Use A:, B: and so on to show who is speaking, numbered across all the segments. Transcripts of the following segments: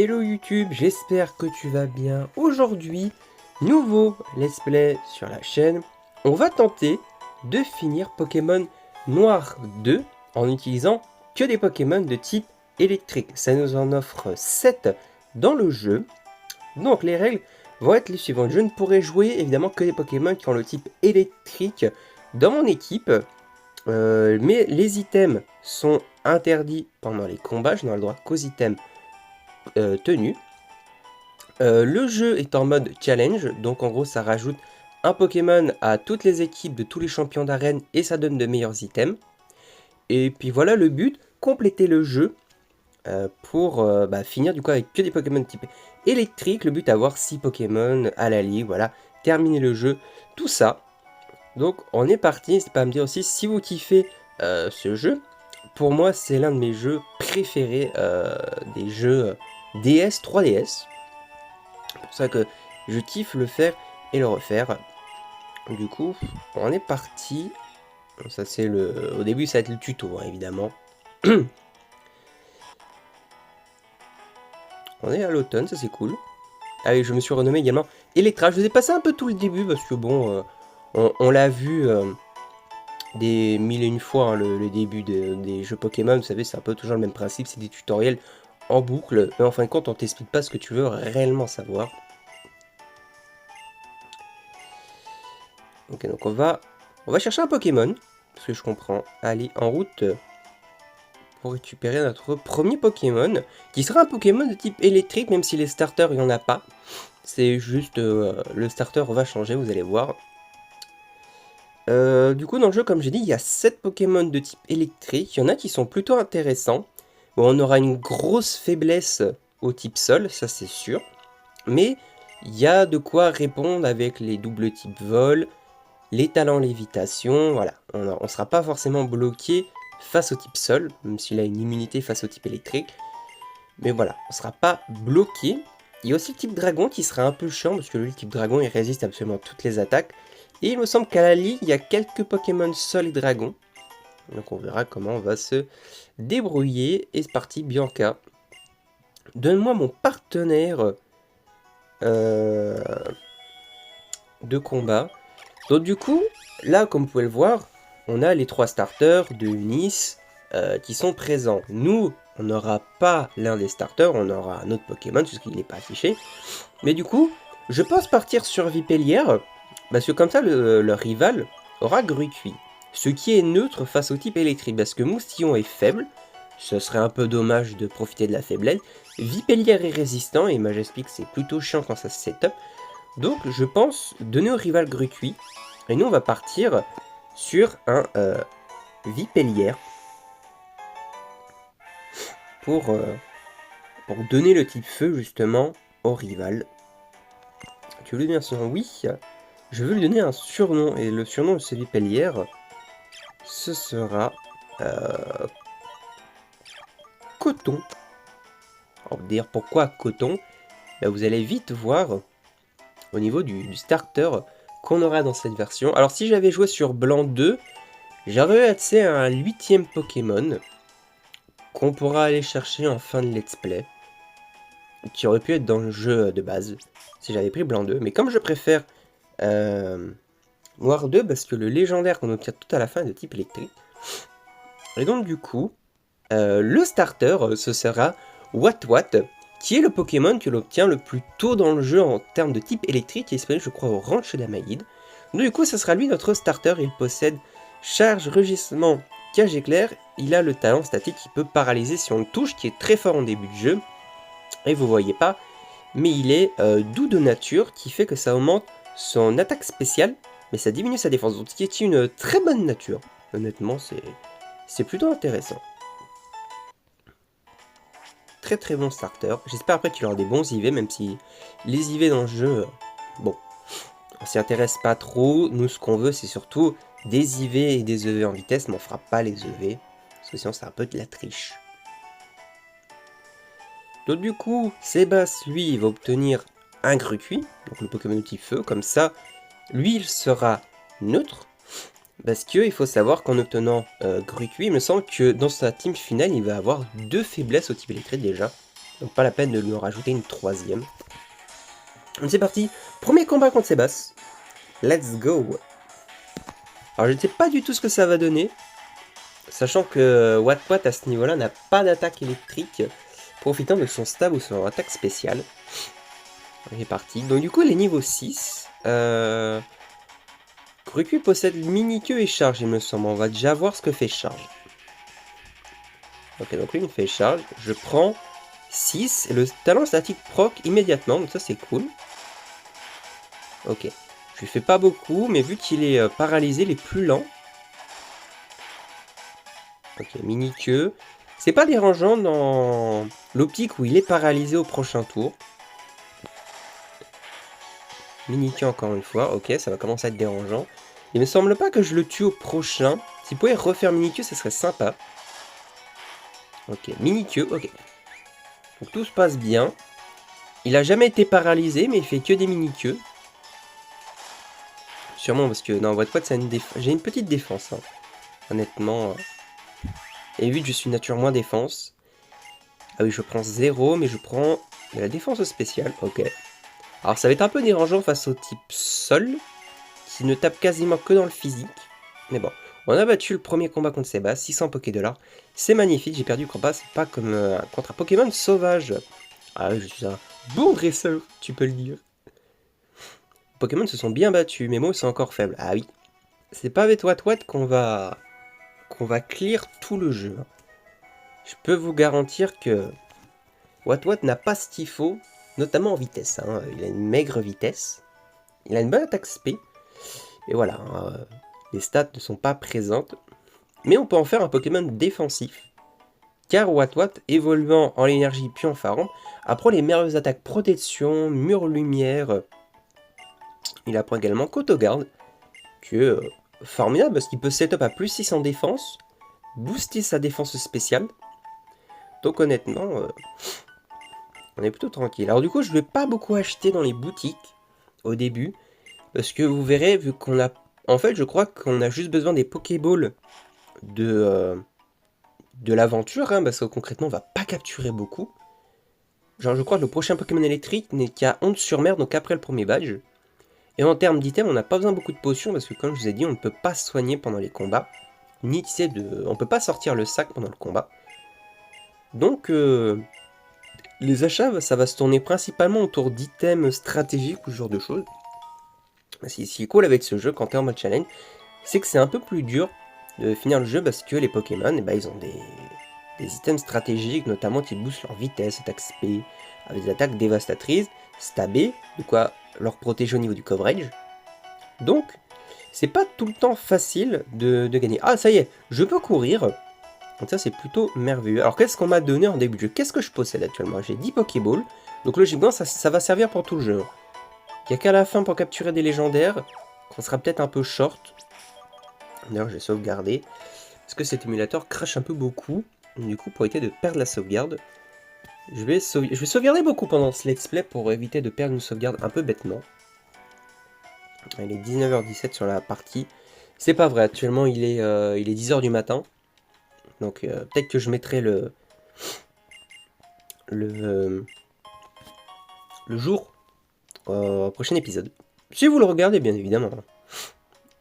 A: Hello YouTube, j'espère que tu vas bien. Aujourd'hui, nouveau let's play sur la chaîne. On va tenter de finir Pokémon Noir 2 en utilisant que des Pokémon de type électrique. Ça nous en offre 7 dans le jeu. Donc les règles vont être les suivantes. Je ne pourrai jouer évidemment que des Pokémon qui ont le type électrique dans mon équipe. Mais les items sont interdits pendant les combats. Je n'aurai le droit qu'aux items tenus. Le jeu est en mode challenge, donc en gros ça rajoute un Pokémon à toutes les équipes de tous les champions d'arène et ça donne de meilleurs items. Et puis voilà le but, compléter le jeu pour finir du coup avec que des Pokémon type électrique. Le but avoir 6 Pokémon à la ligue, voilà, terminer le jeu, tout ça. Donc on est parti, n'hésitez pas à me dire aussi si vous kiffez ce jeu. Pour moi c'est l'un de mes jeux préférés des jeux DS, 3DS. C'est pour ça que je kiffe le faire et le refaire. Du coup, on est parti. Ça c'est le. Au début, ça va être le tuto, hein, évidemment. On est à l'automne, ça c'est cool. Ah oui, je me suis renommé également Electra. Je vous ai passé un peu tout le début parce que bon, on l'a vu des mille et une fois, hein, le début des jeux Pokémon. Vous savez, c'est un peu toujours le même principe. C'est des tutoriels en boucle. Mais en fin de compte, on t'explique pas ce que tu veux réellement savoir. Ok, donc on va chercher un Pokémon, parce que je comprends. Allez, en route pour récupérer notre premier Pokémon, qui sera un Pokémon de type électrique, même si les starters, il n'y en a pas. C'est juste, le starter va changer, vous allez voir. Du coup, dans le jeu, comme j'ai dit, il y a 7 Pokémon de type électrique. Il y en a qui sont plutôt intéressants. Bon, on aura une grosse faiblesse au type sol, ça c'est sûr. Mais il y a de quoi répondre avec les doubles types vol, les talents lévitation, voilà. On ne sera pas forcément bloqué face au type sol, même s'il a une immunité face au type électrique. Mais voilà, on ne sera pas bloqué. Il y a aussi le type dragon qui sera un peu chiant, parce que lui, le type dragon, il résiste absolument à toutes les attaques. Et il me semble qu'à la ligue, il y a quelques Pokémon sol et dragon. Donc on verra comment on va se débrouiller. Et c'est parti, Bianca. Donne-moi mon partenaire de combat. Donc du coup, là, comme vous pouvez le voir, on a les 3 starters de Nice qui sont présents. Nous, on n'aura pas l'un des starters, on aura un autre Pokémon, puisqu'il n'est pas affiché. Mais du coup, je pense partir sur Vipellière, parce que comme ça, leur rival aura Grucuit. Ce qui est neutre face au type électrique, parce que Moustillon est faible. Ce serait un peu dommage de profiter de la faiblesse. Vipellière est résistant, et Majestic c'est plutôt chiant quand ça se setup. Donc je pense donner au rival Grucuit. Et nous on va partir sur un Vipellière pour donner le type feu justement au rival. Tu veux lui donner un surnom? Oui, je veux lui donner un surnom. Et le surnom de ce Vipellière, ce sera Coton. Alors dire pourquoi Coton, ben, vous allez vite voir au niveau du starter qu'on aura dans cette version. Alors si j'avais joué sur Blanc 2, j'aurais eu accès à un 8ème Pokémon qu'on pourra aller chercher en fin de let's play, qui aurait pu être dans le jeu de base si j'avais pris Blanc 2. Mais comme je préfère Noir 2, parce que le légendaire qu'on obtient tout à la fin est de type électrique. Et donc du coup, le starter, ce sera Watwat, qui est le Pokémon que l'on obtient le plus tôt dans le jeu en termes de type électrique, et disponible je crois au ranch d'Amaïd. Donc du coup, ce sera lui notre starter. Il possède charge, rugissement, cage éclair. Il a le talent statique qui peut paralyser si on le touche, qui est très fort en début de jeu. Et vous voyez pas, mais il est doux de nature, qui fait que ça augmente son attaque spéciale, mais ça diminue sa défense. Donc ce qui est une très bonne nature. Honnêtement, c'est plutôt intéressant. Très très bon starter. J'espère après qu'il aura des bons IV, même si les IV dans le jeu, bon, on s'y intéresse pas trop. Nous, ce qu'on veut, c'est surtout des IV et des EV en vitesse, mais on fera pas les EV, parce que sinon c'est un peu de la triche. Donc du coup, Sébastien, lui, il va obtenir un Grucuit, donc le Pokémon de type feu, comme ça, lui, il sera neutre. Parce qu'il faut savoir qu'en obtenant Grucuit, il me semble que dans sa team finale, il va avoir 2 faiblesses au type électrique déjà. Donc pas la peine de lui en rajouter une troisième. C'est parti, premier combat contre Sébastien. Let's go. Alors je ne sais pas du tout ce que ça va donner. Sachant que Watwat à ce niveau-là n'a pas d'attaque électrique. Profitant de son stab ou son attaque spéciale. On est parti. Donc du coup il est niveau 6. Kruku possède mini-queue et charge il me semble. On va déjà voir ce que fait charge. Ok, donc lui il me fait charge. Je prends 6 et le talent statique proc immédiatement. Donc ça c'est cool. Ok. Je lui fais pas beaucoup, mais vu qu'il est paralysé, il est plus lent. Ok, mini-queue. C'est pas dérangeant dans l'optique où il est paralysé au prochain tour. Mini-queue encore une fois. Ok, ça va commencer à être dérangeant. Il me semble pas que je le tue au prochain. S'il pouvait refaire mini-queue, ça serait sympa. Ok, mini-queue, ok. Donc tout se passe bien. Il a jamais été paralysé, mais il fait que des mini-queues. Sûrement parce que dans Watwat, j'ai une petite défense. Hein. Honnêtement. Et vu que je suis nature moins défense. Ah oui, je prends 0, mais je prends de la défense spéciale. Ok. Alors ça va être un peu dérangeant face au type sol. Qui ne tape quasiment que dans le physique. Mais bon. On a battu le premier combat contre Sébastien. 600 Pokédollars. C'est magnifique. J'ai perdu le combat. C'est pas comme contre un Pokémon sauvage. Ah oui, je suis un bon dresseur. Tu peux le dire. Les Pokémon se sont bien battus. Mes mots sont encore faibles. Ah oui. C'est pas avec Watwat qu'on va clear tout le jeu. Je peux vous garantir que Watwat n'a pas ce qu'il faut, notamment en vitesse. Hein. Il a une maigre vitesse, il a une bonne attaque SP, et voilà, hein, les stats ne sont pas présentes. Mais on peut en faire un Pokémon défensif, car Watwat, évoluant en l'énergie puis en pharaon, apprend les merveilleuses attaques protection, mur lumière. Il apprend également Cotogarde, qui est formidable parce qu'il peut setup à plus 6 en défense, booster sa défense spéciale. Donc honnêtement, on est plutôt tranquille. Alors du coup, je ne vais pas beaucoup acheter dans les boutiques au début. Parce que vous verrez, vu qu'on a... En fait, je crois qu'on a juste besoin des Pokéballs de l'aventure. Hein, parce que concrètement, on va pas capturer beaucoup. Genre, je crois que le prochain Pokémon électrique n'est qu'à Honte-sur-Mer, donc après le premier badge. Et en termes d'items, on n'a pas besoin de beaucoup de potions. Parce que comme je vous ai dit, on ne peut pas se soigner pendant les combats. Ni tisser de... On peut pas sortir le sac pendant le combat. Donc... les achats, ça va se tourner principalement autour d'items stratégiques ou ce genre de choses. Ce qui est cool avec ce jeu quand tu es en mode challenge, c'est que c'est un peu plus dur de finir le jeu parce que les Pokémon, eh ben, ils ont des items stratégiques, notamment qui boostent leur vitesse, attaque SP, avec des attaques dévastatrices, stabé, de quoi leur protéger au niveau du coverage. Donc, c'est pas tout le temps facile de gagner. Ah, ça y est, je peux courir. Donc ça c'est plutôt merveilleux. Alors qu'est-ce qu'on m'a donné en début de jeu? Qu'est-ce que je possède actuellement? J'ai 10 Pokéballs. Donc logiquement ça va servir pour tout le jeu. Il n'y a qu'à la fin pour capturer des légendaires. Qu'on sera peut-être un peu short. D'ailleurs je vais sauvegarder. Parce que cet émulateur crache un peu beaucoup. Du coup pour éviter de perdre la sauvegarde. Je vais sauvegarder beaucoup pendant ce let's play pour éviter de perdre une sauvegarde un peu bêtement. Il est 19h17 sur la partie. C'est pas vrai, actuellement il est 10h du matin. Donc peut-être que je mettrai le jour au prochain épisode. Si vous le regardez, bien évidemment.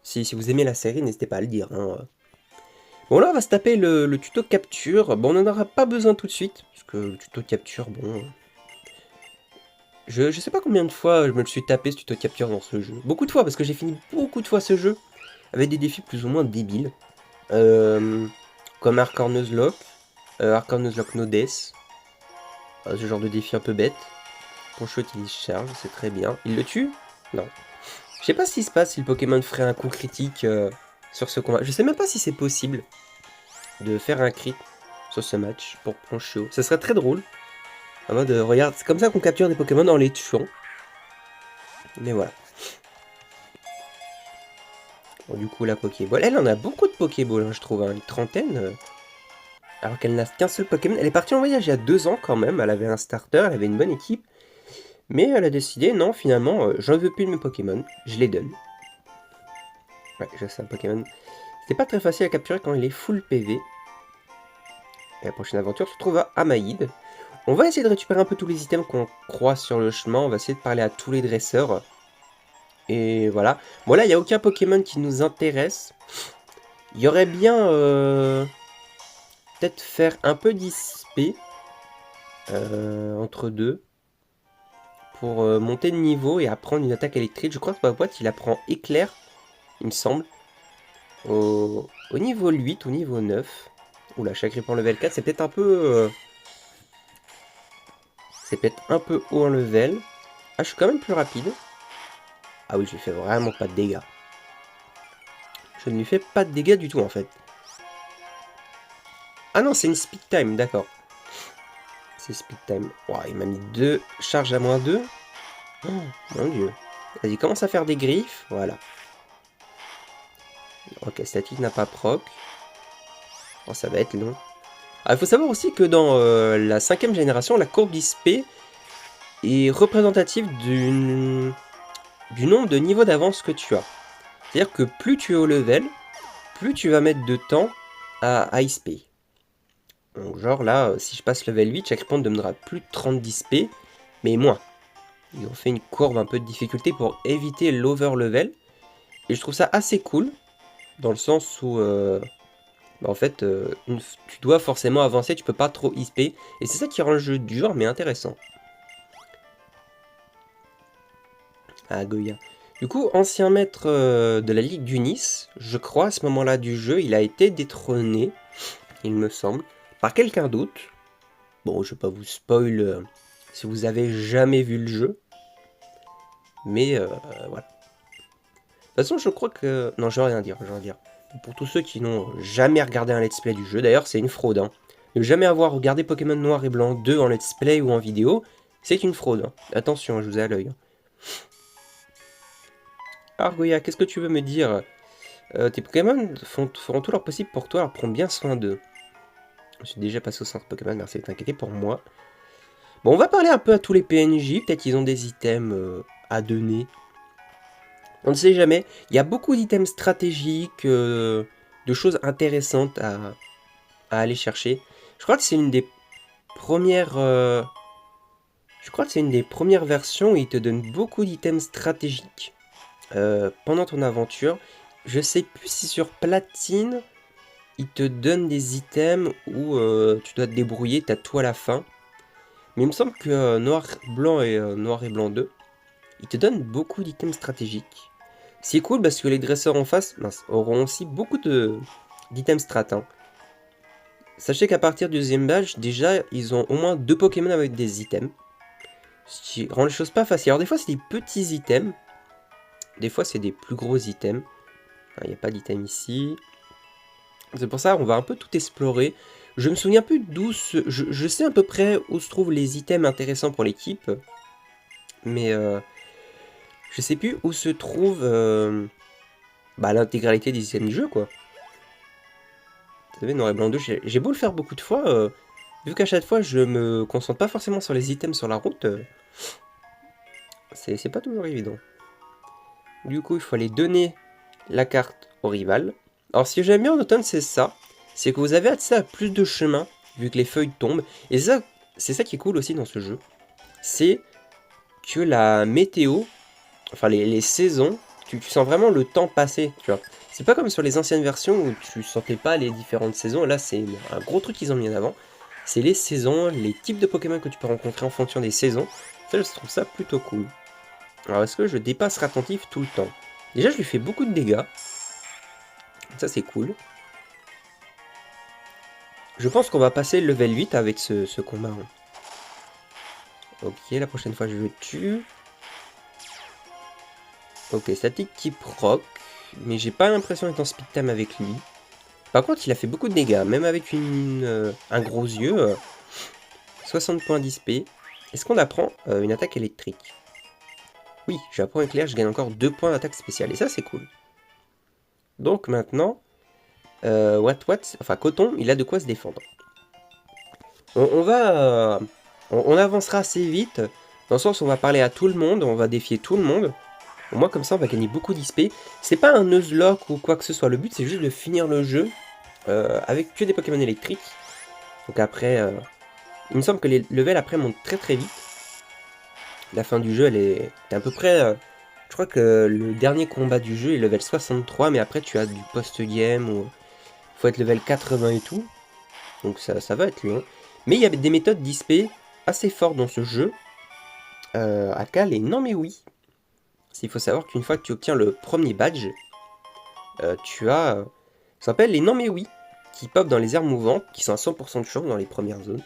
A: Si vous aimez la série, n'hésitez pas à le dire. Hein. Bon, là, on va se taper le tuto capture. Bon, on n'en aura pas besoin tout de suite. Parce que le tuto capture, bon... Je sais pas combien de fois je me le suis tapé, ce tuto capture dans ce jeu. Beaucoup de fois, parce que j'ai fini beaucoup de fois ce jeu. Avec des défis plus ou moins débiles. Comme Arcor Nuzlocke. Arcor Nuzlocke No Death. Ce genre de défi un peu bête. Poncho utilise charge, c'est très bien. Il le tue? Non. Je sais pas ce qui se passe si le Pokémon ferait un coup critique sur ce combat. Je sais même pas si c'est possible de faire un crit sur ce match pour Poncho. Ce serait très drôle. En mode, regarde, c'est comme ça qu'on capture des Pokémon en les tuant. Mais voilà. Bon, du coup, la Pokéball. Elle en a beaucoup de Pokéball, hein, je trouve. Hein, une trentaine. Alors qu'elle n'a qu'un seul Pokémon. Elle est partie en voyage il y a 2 ans quand même. Elle avait un starter, elle avait une bonne équipe. Mais elle a décidé, non, finalement, j'en veux plus de mes Pokémon. Je les donne. Ouais, je sais, un Pokémon. C'était pas très facile à capturer quand il est full PV. Et la prochaine aventure se trouve à Amaïd. On va essayer de récupérer un peu tous les items qu'on croise sur le chemin. On va essayer de parler à tous les dresseurs. Et voilà. Bon là, il n'y a aucun Pokémon qui nous intéresse. Il y aurait bien... peut-être faire un peu d'ISP. Entre deux. Pour monter de niveau et apprendre une attaque électrique. Je crois que ma boîte, il apprend éclair. Il me semble. Au niveau 8, au niveau 9. Oula, chaque grippe en level 4, c'est peut-être un peu... c'est peut-être un peu haut en level. Ah, je suis quand même plus rapide. Ah oui, je lui fais vraiment pas de dégâts. Je ne lui fais pas de dégâts du tout, en fait. Ah non, c'est une speed time, d'accord. C'est speed time. Wow, il m'a mis 2 charges à -2. Oh, mon dieu. Vas-y, commence à faire des griffes. Voilà. Ok, statique n'a pas proc. Oh, ça va être long. Ah, il faut savoir aussi que dans la 5ème génération, la courbe d'ISP est représentative du nombre de niveaux d'avance que tu as. C'est-à-dire que plus tu es au level, plus tu vas mettre de temps à ISP. Donc genre là, si je passe level 8, chaque répondre me donnera plus de 30 d'ISP, mais moins. Ils ont fait une courbe un peu de difficulté pour éviter l'over-level. Et je trouve ça assez cool, dans le sens où... en fait, tu dois forcément avancer, tu peux pas trop ISP. Et c'est ça qui rend le jeu dur, mais intéressant. Ah, Goya. Du coup, ancien maître de la Ligue du Nice, je crois à ce moment-là du jeu, il a été détrôné, il me semble, par quelqu'un d'autre. Bon, je vais pas vous spoil si vous avez jamais vu le jeu. Mais voilà. De toute façon, je crois que... Non, je vais rien dire, je vais rien dire. Pour tous ceux qui n'ont jamais regardé un let's play du jeu, d'ailleurs, c'est une fraude. Hein. Ne jamais avoir regardé Pokémon Noir et Blanc 2 en let's play ou en vidéo, c'est une fraude. Hein. Attention, je vous ai à l'œil. Argoya, qu'est-ce que tu veux me dire? Tes Pokémon feront tout leur possible pour toi, alors prends bien soin d'eux. Je suis déjà passé au centre Pokémon, merci de t'inquiéter pour moi. Bon, on va parler un peu à tous les PNJ, peut-être qu'ils ont des items à donner. On ne sait jamais, il y a beaucoup d'items stratégiques, de choses intéressantes à aller chercher. Je crois que c'est une des premières... je crois que c'est une des premières versions où il te donne beaucoup d'items stratégiques pendant ton aventure. Je sais plus si sur Platine, il te donne des items où tu dois te débrouiller, t'as tout à la fin. Mais il me semble que Noir et Blanc 2, il te donne beaucoup d'items stratégiques. C'est cool parce que les dresseurs en face auront aussi beaucoup d'items strat. Hein. Sachez qu'à partir du deuxième badge, déjà, ils ont au moins 2 Pokémon avec des items. Ce qui rend les choses pas faciles. Alors des fois, c'est des petits items. Des fois, c'est des plus gros items. Il n'y a pas d'item ici. C'est pour ça on va un peu tout explorer. Je me souviens plus d'où... Je sais à peu près où se trouvent les items intéressants pour l'équipe. Mais je sais plus où se trouve l'intégralité des items du jeu, quoi. Vous savez, Noir et Blanc 2, j'ai beau le faire beaucoup de fois, vu qu'à chaque fois je me concentre pas forcément sur les items sur la route, c'est pas toujours évident. Du coup, il faut aller donner la carte au rival. Alors, ce que j'aime bien en automne, c'est ça. C'est que vous avez accès à plus de chemins, vu que les feuilles tombent. Et ça, c'est ça qui est cool aussi dans ce jeu. C'est que la météo, enfin les saisons, tu sens vraiment le temps passer, tu vois. C'est pas comme sur les anciennes versions où tu sentais pas les différentes saisons. Là, c'est un gros truc qu'ils ont mis en avant. C'est les saisons, les types de Pokémon que tu peux rencontrer en fonction des saisons. Ça, je trouve ça plutôt cool. Alors, est-ce que je dépasse Ratentif tout le temps? Déjà, je lui fais beaucoup de dégâts. Ça, c'est cool. Je pense qu'on va passer le level 8 avec ce combat. Ok, la prochaine fois, je le tue. Ok, statique qui proc. Mais j'ai pas l'impression d'être en speed time avec lui. Par contre, il a fait beaucoup de dégâts. Même avec un gros yeux. 60 points d'ISP. Est-ce qu'on apprend une attaque électrique? Oui, j'apprends éclair, je gagne encore 2 points d'attaque spéciale. Et ça, c'est cool. Donc maintenant, enfin Coton, il a de quoi se défendre. On avancera assez vite, dans le sens où on va parler à tout le monde, on va défier tout le monde. Au moins comme ça, on va gagner beaucoup d'ISP. C'est pas un Nuzlocke ou quoi que ce soit, le but c'est juste de finir le jeu avec que des Pokémon électriques. Donc après, Il me semble que les levels après montent très très vite. La fin du jeu, elle est à peu près... je crois que le dernier combat du jeu est level 63, mais après tu as du post-game, où faut être level 80 et tout. Donc ça va être long. Mais il y a des méthodes d'XP assez fortes dans ce jeu. Aka les non mais oui. Il faut savoir qu'une fois que tu obtiens le premier badge, tu as... ça s'appelle les non mais oui, qui pop dans les aires mouvantes, qui sont à 100% de chance dans les premières zones.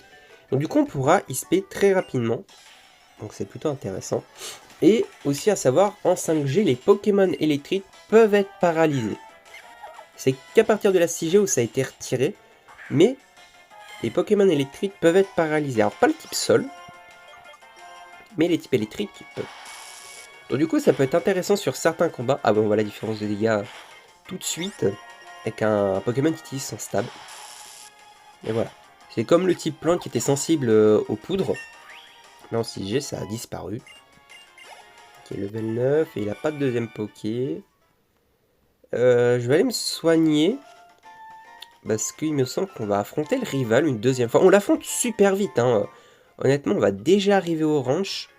A: Donc du coup on pourra XP très rapidement. Donc c'est plutôt intéressant. Et aussi à savoir, en 5G, les Pokémon électriques peuvent être paralysés. C'est qu'à partir de la 6G où ça a été retiré, mais les Pokémon électriques peuvent être paralysés. Alors pas le type sol, mais les types électriques peuvent. Donc du coup ça peut être intéressant sur certains combats. Ah bon, on voit la différence de dégâts tout de suite avec un Pokémon qui utilise son stab. Et voilà. C'est comme le type plante qui était sensible aux poudres. Là en 6G ça a disparu. Qui est level 9 et il n'a pas de deuxième Poké. Je vais aller me soigner. Parce qu'il me semble qu'on va affronter le rival une deuxième fois. On l'affronte super vite. Hein. Honnêtement, on va déjà arriver au ranch.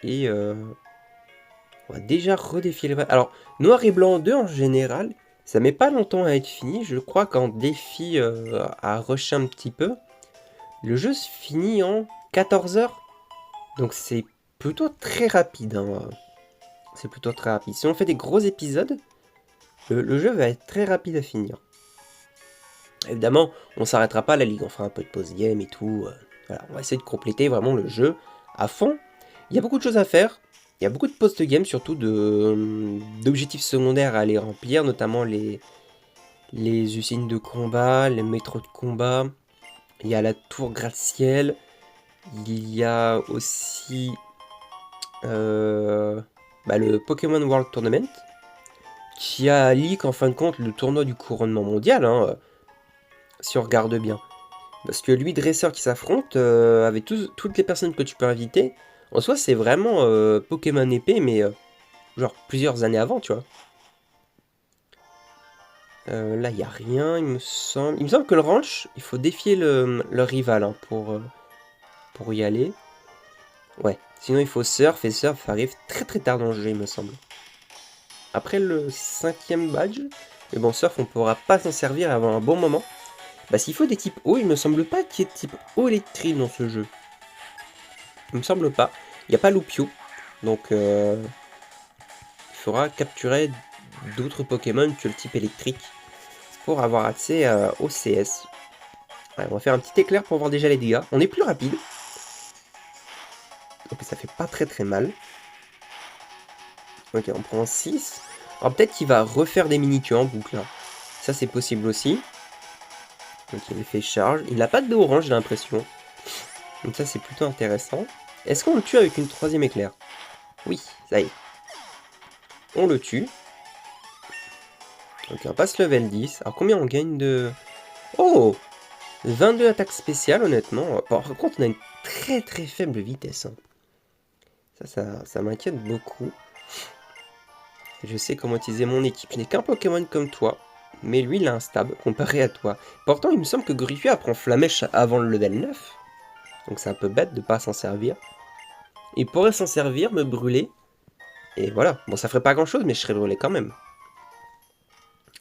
A: Et on va déjà redéfier le rival. Alors, Noir et Blanc 2 en général, ça met pas longtemps à être fini. Je crois qu'en défi à rusher un petit peu, le jeu se finit en 14 heures. Donc c'est plutôt très rapide. Hein. C'est plutôt très rapide. Si on fait des gros épisodes, le jeu va être très rapide à finir. Évidemment, on s'arrêtera pas à la ligue, on fera un peu de post-game et tout. Voilà, on va essayer de compléter vraiment le jeu à fond. Il y a beaucoup de choses à faire. Il y a beaucoup de post-game, surtout d'objectifs secondaires à aller remplir, notamment les usines de combat, les métros de combat. Il y a la tour gratte-ciel. Il y a aussi le Pokémon World Tournament, qui a leak en fin de compte le tournoi du couronnement mondial, hein, si on regarde bien. Parce que lui, dresseur qui s'affronte, avec toutes les personnes que tu peux inviter, en soi, c'est vraiment Pokémon épée, mais genre plusieurs années avant, tu vois. Là, il n'y a rien, il me semble. Il me semble que le ranch, il faut défier le rival hein, pour y aller. Ouais, sinon il faut surf, et surf arrive très très tard dans le jeu, il me semble. Après le 5e badge, mais bon, surf, on pourra pas s'en servir avant un bon moment. Bah s'il faut des types eau, il me semble pas qu'il y ait de type eau électrique dans ce jeu. Il me semble pas. Il n'y a pas Loupio. Donc il faudra capturer d'autres Pokémon que le type électrique pour avoir accès au CS. Ouais, on va faire un petit éclair pour voir déjà les dégâts. On est plus rapide. Donc ça fait pas très très mal. Ok, on prend 6. Alors peut-être qu'il va refaire des mini-queues en boucle. Là. Ça c'est possible aussi. Donc il fait charge. Il n'a pas de dos orange, j'ai l'impression. Donc ça c'est plutôt intéressant. Est-ce qu'on le tue avec une 3e éclair? Oui, ça y est. On le tue. Donc on passe level 10. Alors combien on gagne de... Oh 22 attaques spéciales honnêtement. Par contre on a une très très faible vitesse. Hein. Ça m'inquiète beaucoup. Je sais comment utiliser mon équipe. Je n'ai qu'un Pokémon comme toi. Mais lui il a un stab comparé à toi. Pourtant il me semble que Griffia apprend Flamèche avant le level 9. Donc c'est un peu bête de pas s'en servir. Il pourrait s'en servir, me brûler. Et voilà. Bon ça ferait pas grand chose mais je serais brûlé quand même.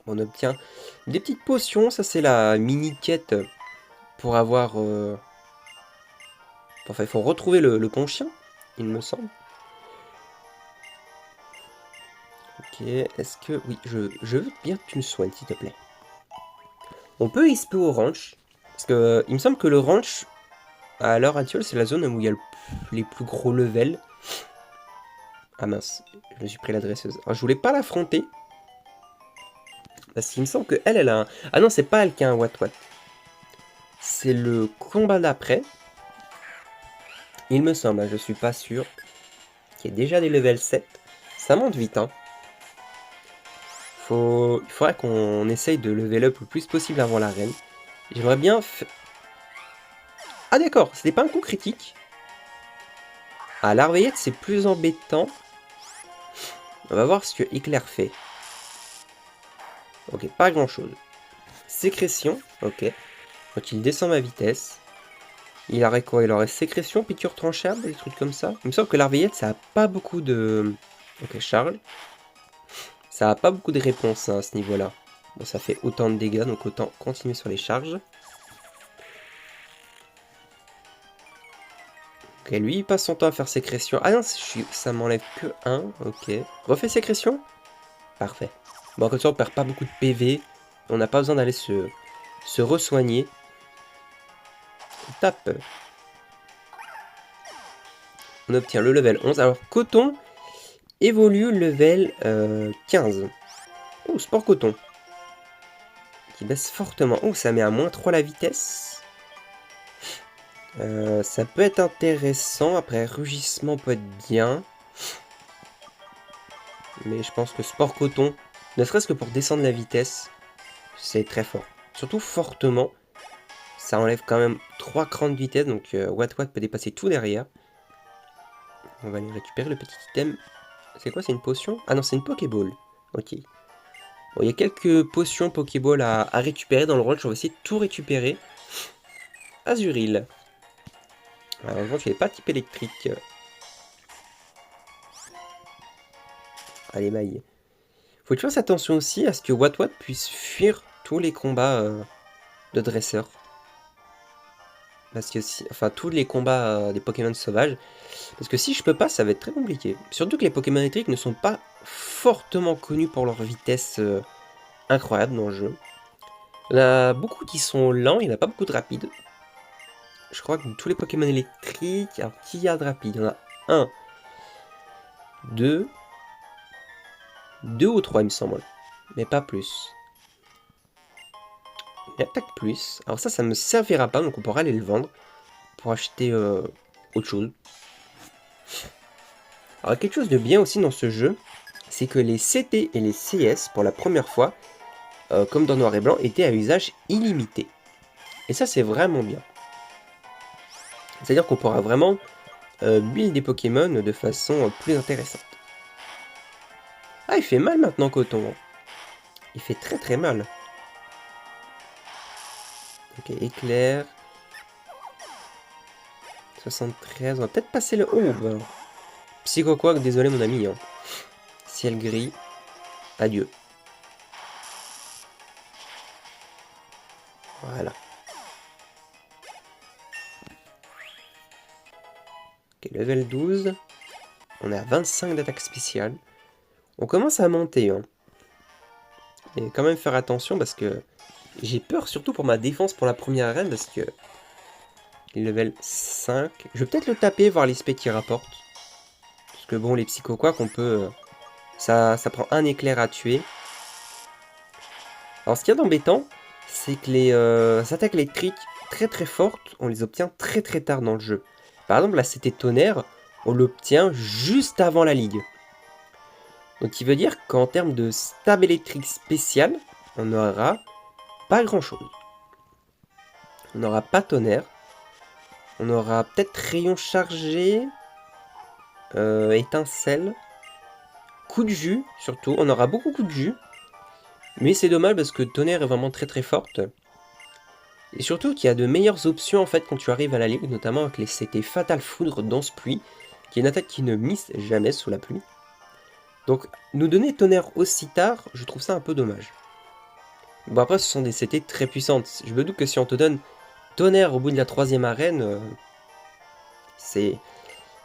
A: On obtient des petites potions, ça c'est la mini-quête pour avoir... Enfin, il faut retrouver le pont chien, il me semble. Ok, est-ce que... Oui, je veux bien que tu me soignes, s'il te plaît. On peut XP au ranch, parce que il me semble que le ranch, à l'heure actuelle, c'est la zone où il y a les plus gros levels. Ah mince, je me suis pris la dresseuse. Alors, je voulais pas l'affronter, parce qu'il me semble que elle a un... Ah non, c'est pas elle qui a un What-What. C'est le combat d'après. Il me semble, hein, je suis pas sûr, qu'il y ait déjà des levels 7. Ça monte vite, hein. Il faudrait qu'on essaye de level up le plus possible avant l'arène. J'aimerais bien... Ah d'accord, c'était pas un coup critique. Ah, l'arveillette, c'est plus embêtant. On va voir ce que Éclair fait. Ok, pas grand chose. Sécrétion, ok. Donc il descend ma vitesse. Il aurait quoi? Il aurait sécrétion, piqûre tranchable, des trucs comme ça. Il me semble que l'arveillette, ça a pas beaucoup de... Ok, Charles. Ça a pas beaucoup de réponses hein, à ce niveau-là. Bon, ça fait autant de dégâts, donc autant continuer sur les charges. Ok, lui, il passe son temps à faire sécrétion. Ah non, ça m'enlève que 1. Ok. Refait sécrétion? Parfait. Bon, comme ça, on perd pas beaucoup de PV. On n'a pas besoin d'aller se re-soigner. On tape. On obtient le level 11. Alors, coton évolue level 15. Oh, sport coton. Qui baisse fortement. Oh, ça met à -3 la vitesse. Ça peut être intéressant. Après, rugissement peut être bien. Mais je pense que sport coton, ne serait-ce que pour descendre la vitesse, c'est très fort. Surtout fortement. Ça enlève quand même 3 crans de vitesse. Donc Watt peut dépasser tout derrière. On va aller récupérer le petit item. C'est quoi? C'est une potion? Ah non, c'est une Pokéball. Ok. Bon, il y a quelques potions Pokéball à récupérer dans le range. On va essayer de tout récupérer. Azuril. Alors, je n'ai pas type électrique. Allez, maille. Faut que tu fasses attention aussi à ce que Watt puisse fuir tous les combats de dresseurs. Parce que si, enfin, tous les combats des Pokémon sauvages. Parce que si je peux pas, ça va être très compliqué. Surtout que les Pokémon électriques ne sont pas fortement connus pour leur vitesse incroyable dans le jeu. Il y en a beaucoup qui sont lents, il n'y en a pas beaucoup de rapides. Je crois que tous les Pokémon électriques, alors qui y a de rapide? Il y en a 1, 2, 2 ou 3 il me semble. Mais pas plus. Il attaque plus. Alors ça me servira pas, donc on pourra aller le vendre. Pour acheter autre chose. Alors quelque chose de bien aussi dans ce jeu, c'est que les CT et les CS, pour la première fois, comme dans Noir et Blanc, étaient à usage illimité. Et ça c'est vraiment bien. C'est-à-dire qu'on pourra vraiment build des Pokémon de façon plus intéressante. Ah, il fait mal maintenant, Coton. Il fait très très mal. Ok, éclair. 73, on va peut-être passer le... Oh, bah. Psycho-Quack, désolé mon ami. Hein. Ciel gris. Adieu. Voilà. Ok, level 12. On est à 25 d'attaque spéciale. On commence à monter. Hein. Mais quand même faire attention parce que j'ai peur surtout pour ma défense pour la première arène parce que... Level 5. Je vais peut-être le taper, voir l'XP qui rapporte. Parce que bon, les Psycho-Quack, on peut... Ça prend un éclair à tuer. Alors, ce qu'il y a d'embêtant, c'est que les attaques électriques très très fortes, on les obtient très très tard dans le jeu. Par exemple, la CT Tonnerre, on l'obtient juste avant la ligue. Donc, qui veut dire qu'en termes de stab électrique spécial, on n'aura pas grand-chose. On n'aura pas Tonnerre. On aura peut-être rayon chargé, étincelle, coup de jus surtout. On aura beaucoup coup de jus. Mais c'est dommage parce que Tonnerre est vraiment très très forte. Et surtout qu'il y a de meilleures options en fait quand tu arrives à la ligue, notamment avec les CT Fatal Foudre Danse Pluie, qui est une attaque qui ne mise jamais sous la pluie. Donc nous donner Tonnerre aussi tard, je trouve ça un peu dommage. Bon après ce sont des CT très puissantes. Je me doute que si on te donne Tonnerre au bout de la 3e arène, c'est...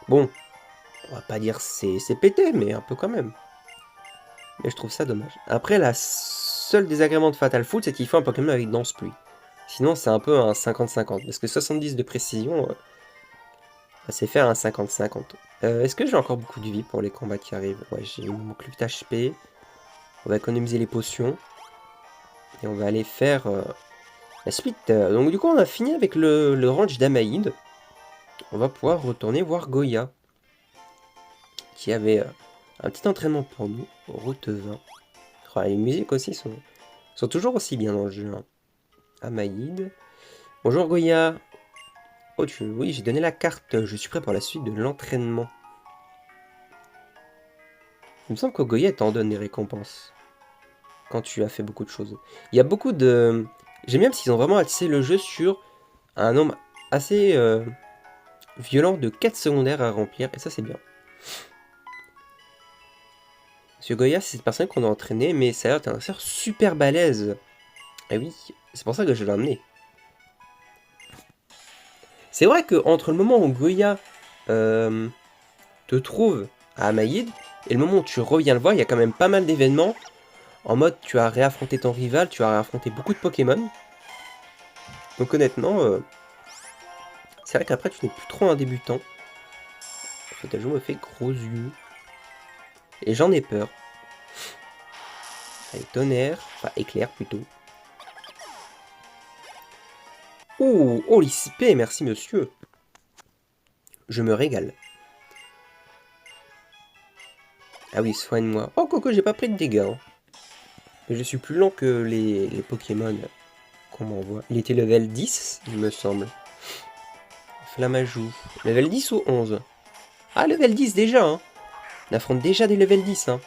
A: Bon, on va pas dire c'est pété, mais un peu quand même. Mais je trouve ça dommage. Après, la seule désagrément de Fatal Foot, c'est qu'il faut un Pokémon avec Danse Pluie. Sinon, c'est un peu un 50-50. Parce que 70 de précision, c'est faire un 50-50. Est-ce que j'ai encore beaucoup de vie pour les combats qui arrivent? Ouais, j'ai mon plus HP. On va économiser les potions. Et on va aller faire la suite. Donc du coup, on a fini avec le range d'Amaïd. On va pouvoir retourner voir Goya. Qui avait un petit entraînement pour nous. Route 20. Oh, les musiques aussi sont toujours aussi bien dans le jeu. Hein. Amaïd. Bonjour Goya. Oh, oui, j'ai donné la carte. Je suis prêt pour la suite de l'entraînement. Il me semble que Goya t'en donne des récompenses. Quand tu as fait beaucoup de choses. Il y a beaucoup de... J'aime bien parce qu'ils ont vraiment axé le jeu sur un nombre assez violent de quêtes secondaires à remplir, et ça c'est bien. Monsieur Goya, c'est cette personne qu'on a entraîné, mais ça a l'air d'être un sort super balèze. Et oui, c'est pour ça que je l'ai emmené. C'est vrai que entre le moment où Goya te trouve à Amaïd et le moment où tu reviens le voir, il y a quand même pas mal d'événements. En mode, tu as réaffronté ton rival, tu as réaffronté beaucoup de Pokémon. Donc honnêtement, c'est vrai qu'après tu n'es plus trop un débutant. En fait, le jeu me fait gros yeux. Et j'en ai peur. Allez, tonnerre, enfin éclair plutôt. Oh, oh l'ICP, merci monsieur. Je me régale. Ah oui, soigne-moi. Oh, Coco, j'ai pas pris de dégâts. Hein. Mais je suis plus lent que les Pokémon qu'on m'envoie. Il était level 10, il me semble. Flamajou. Level 10 ou 11? Ah, level 10 déjà, hein. On affronte déjà des level 10, hein.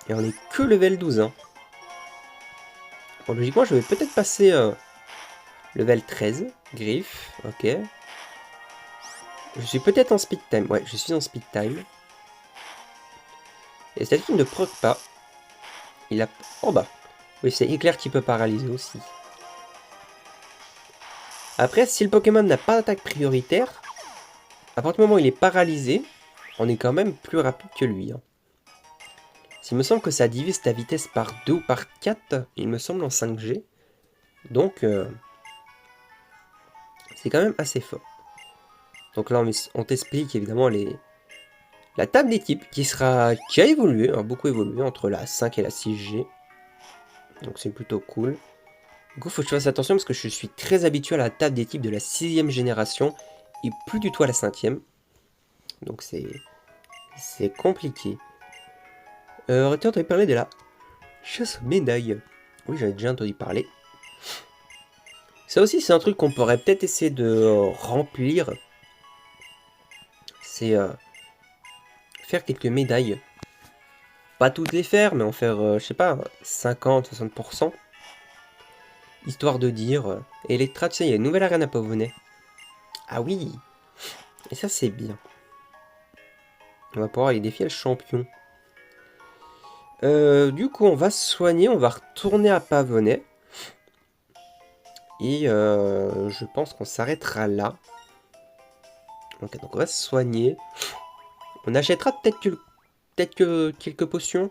A: Et on est que level 12, hein. Bon, logiquement, je vais peut-être passer level 13. Griffe, ok. Je suis peut-être en speed time. Ouais, je suis en speed time. Et cette qui ne proc pas. Il a... Oh bah. Oui, c'est éclair qui peut paralyser aussi. Après, si le Pokémon n'a pas d'attaque prioritaire, à partir du moment où il est paralysé, on est quand même plus rapide que lui. Hein. Il me semble que ça divise ta vitesse par 2 ou par 4, il me semble, en 5G. Donc, c'est quand même assez fort. Donc là, on t'explique évidemment la table des types qui a évolué, a beaucoup évolué entre la 5 et la 6G. Donc c'est plutôt cool. Du coup, il faut que je fasse attention parce que je suis très habitué à la table des types de la 6ème génération et plus du tout à la 5ème. Donc c'est compliqué. Aurais-tu entendu parler de la chasse aux médailles? Oui, j'en ai déjà entendu parler. Ça aussi, c'est un truc qu'on pourrait peut-être essayer de remplir. C'est faire quelques médailles. Pas toutes les faire, mais en faire, je sais pas, 50-60%. Histoire de dire... Electra, tu sais, il y a une nouvelle arène à Pavonnet. Ah oui. Et ça, c'est bien. On va pouvoir aller défier le champion. Du coup, on va se soigner, on va retourner à Pavonnet. Et je pense qu'on s'arrêtera là. Ok, donc on va se soigner. On achètera peut-être que quelques potions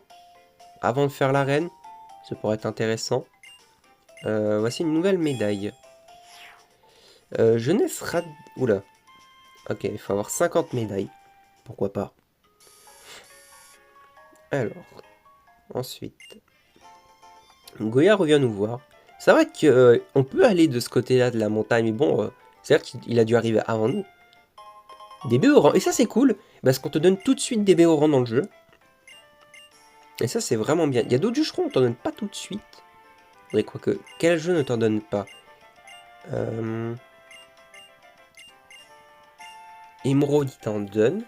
A: avant de faire l'arène. Ça pourrait être intéressant. Voici une nouvelle médaille. Jeunesse rad... Oula. Ok, il faut avoir 50 médailles. Pourquoi pas. Alors. Ensuite. Goya revient nous voir. C'est vrai qu'on peut aller de ce côté-là de la montagne. Mais bon, c'est-à-dire qu'il a dû arriver avant nous. Des Béorans. Et ça, c'est cool. Parce qu'on te donne tout de suite des Béorans dans le jeu. Et ça, c'est vraiment bien. Il y a d'autres jeux, je crois, on t'en donne pas tout de suite. Mais quoique, quel jeu ne t'en donne pas Emerald, il t'en donne.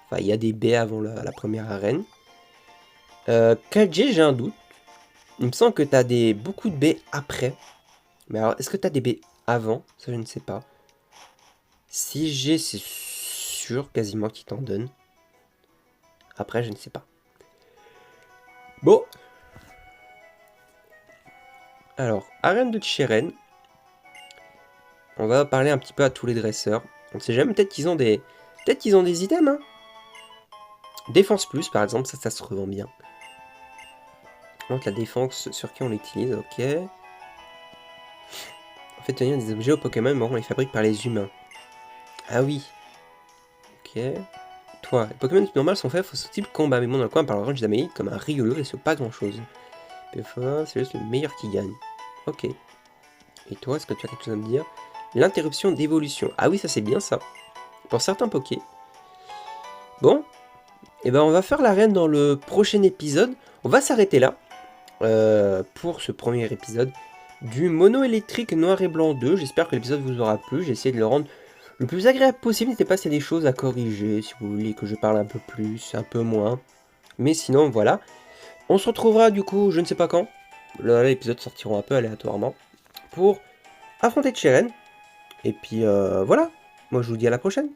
A: Enfin, il y a des baies avant la première arène. 4G, j'ai un doute. Il me semble que tu as beaucoup de baies après. Mais alors, est-ce que tu as des baies avant? Ça, je ne sais pas. 6G, c'est sûr, quasiment, qu'il t'en donne. Après, je ne sais pas. Bon. Alors, arène de Tcheren. On va parler un petit peu à tous les dresseurs. On ne sait jamais, peut-être qu'ils ont des... Peut-être qu'ils ont des items, hein. Défense plus, par exemple, ça se revend bien. Donc la défense, sur qui on l'utilise, ok. En fait, tenir des objets aux Pokémon, bon, on les fabrique par les humains. Ah oui. Ok. Toi, les Pokémon normales sont faits face au type combat, mais bon, dans le coin, par le range d'Amélie, comme un rigolo, et c'est pas grand-chose. C'est juste le meilleur qui gagne. Ok. Et toi, est-ce que tu as quelque chose à me dire? L'interruption d'évolution. Ah oui, ça c'est bien ça. Pour certains Poké. Bon. Et ben on va faire l'arène dans le prochain épisode. On va s'arrêter là. Pour ce premier épisode du Mono électrique noir et blanc 2. J'espère que l'épisode vous aura plu. J'ai essayé de le rendre le plus agréable possible. N'hésitez pas s'il y a des choses à corriger. Si vous voulez que je parle un peu plus, un peu moins. Mais sinon, voilà. On se retrouvera du coup, je ne sais pas quand. Là, les épisodes sortiront un peu aléatoirement. Pour affronter Cheren. Et puis voilà, moi je vous dis à la prochaine.